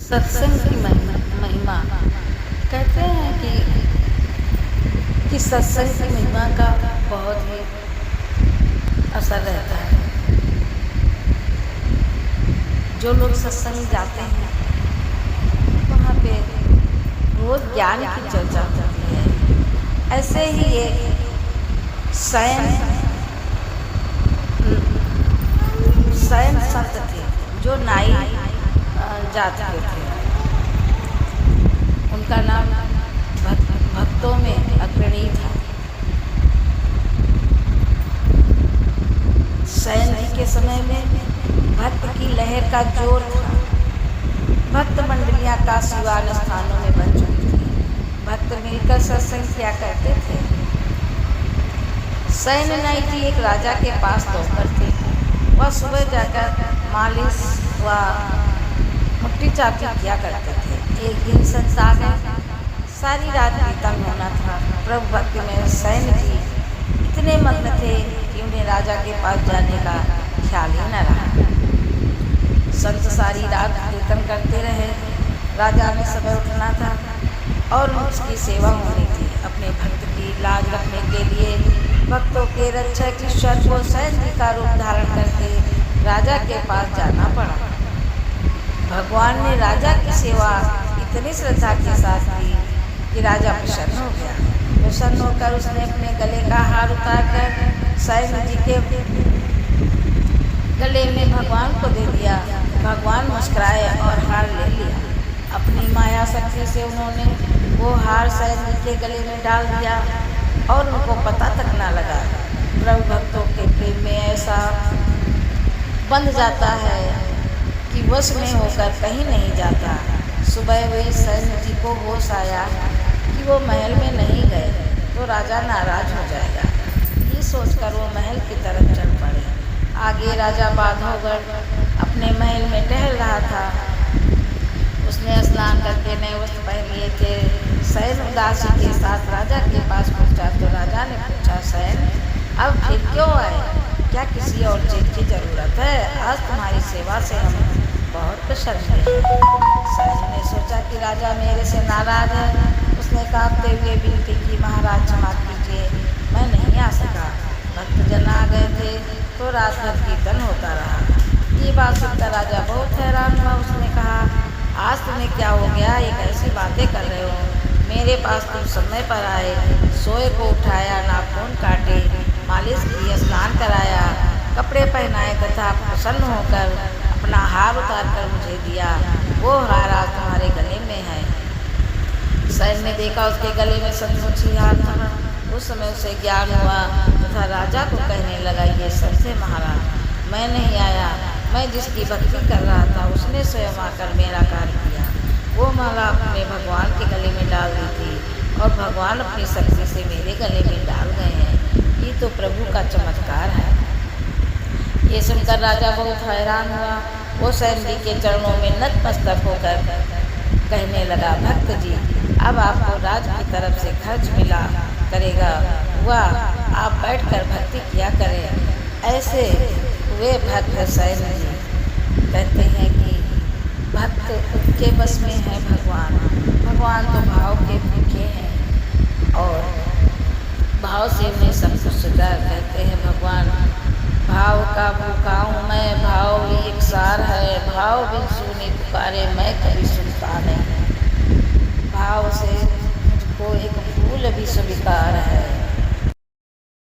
सत्संग की महिमा कहते हैं कि सत्संग की महिमा का बहुत ही असर रहता है। जो लोग सत्संग जाते हैं वहाँ पे रोज ज्ञान की चर्चा होती है। ऐसे ही एक सैन संत थे जो नाई जात के थे। उनका नाम भक्तों में अग्रणी था। सैन जी के समय में भक्त की लहर का जोर था। भक्त मंडलियां काशीवान स्थानों में बन चुकी थी। भक्त मिलकर सत्संग किया करते थे। सैन नाई जी एक राजा के पास नौकर थे। वह सुबह जाकर मालिश व मुट्ठी चाटी किया करते थे। एक दिन संत आ गए। सारी रात कीर्तन होना था। प्रभु भक्ति में सैन जी इतने मग्न थे कि उन्हें राजा के पास जाने का ख्याल ही न रहा। संत सारी रात कीर्तन करते रहे। राजा ने सुबह उठना था और उसकी सेवा होनी थी। अपने भक्त की लाज रखने के लिए भक्तों के रक्षक ईश्वर को सैन जी का रूप धारण करके राजा के पास जाना पड़ा। भगवान ने राजा की सेवा इतनी श्रद्धा के साथ की कि राजा प्रसन्न हो गया। प्रसन्न होकर उसने अपने गले का हार उतारकर सैन जी के गले में भगवान को दे दिया। भगवान मुस्कुराए और हार ले लिया। अपनी माया शक्ति से उन्होंने वो हार सैन जी के गले में डाल दिया और उनको पता तक न लगा। प्रभु भक्तों के प्रेम में ऐसा बंध जाता है कि वश में होकर कहीं नहीं जाता। सुबह हुई सैन जी को होश आया कि वो महल में नहीं गए तो राजा नाराज हो जाएगा। ये सोचकर वो महल की तरफ चल पड़े। आगे राजा बांधवगढ़ अपने महल में टहल रहा था। उसने स्नान करके नए वस्त्र पहन लिए थे। सैन उदासी के साथ राजा के पास पहुंचा तो राजा ने पूछा, सैन अब फिर क्यों आए? क्या किसी और चीज़ की ज़रूरत है? आज तुम्हारी सेवा से हम बहुत प्रसन्न हैं। सैन ने सोचा कि राजा मेरे से नाराज है। उसने कांपते हुए विनती की, महाराज क्षमा कीजिए, मैं नहीं आ सका। भक्तजन आ गए थे तो रात भर कीर्तन होता रहा। ये बात सुनकर राजा बहुत हैरान हुआ। उसने कहा, आज तुम्हें क्या हो गया? ये कैसी बातें कर रहे हो? मेरे पास तुम समय पर आए, सोए को उठाया, नाखून काटे, मालिश की, स्नान कराया, कपड़े पहनाए तथा प्रसन्न होकर अपना हार उतार कर मुझे दिया। वो हार आज तुम्हारे गले में है। सैन ने देखा उसके गले में सचमुच ही हार था। उस समय उसे ज्ञान हुआ तथा राजा को कहने लगा, ये सबसे महाराज मैं नहीं आया, मैं जिसकी भक्ति कर रहा था उसने स्वयं आकर मेरा कार्य किया। वो माला अपने भगवान के गले में डाल दी थी और भगवान अपनी शक्ति से मेरे गले में डाल गए हैं। ये तो प्रभु का चमत्कार है। ये सुनकर राजा बहुत हैरान हुआ। वो सैन जी के चरणों में नतमस्तक होकर कहने लगा, भक्त जी अब आपको राज की तरफ से खर्च मिला करेगा। वाह, आप बैठकर भक्ति किया करें। ऐसे वे भक्त सैन जी कहते हैं कि भक्त के बस में है भगवान। भगवान तो भाव के भूखे हैं और भाव से उन्हें सब कुछ सुधार कहते हैं। भगवान भाव का भूखा हूँ मैं, भाव ही एक सार है, भाव बिन सुनी पुकारे मैं कभी सुनता नहीं। भाव से मुझको एक फूल भी स्वीकार है।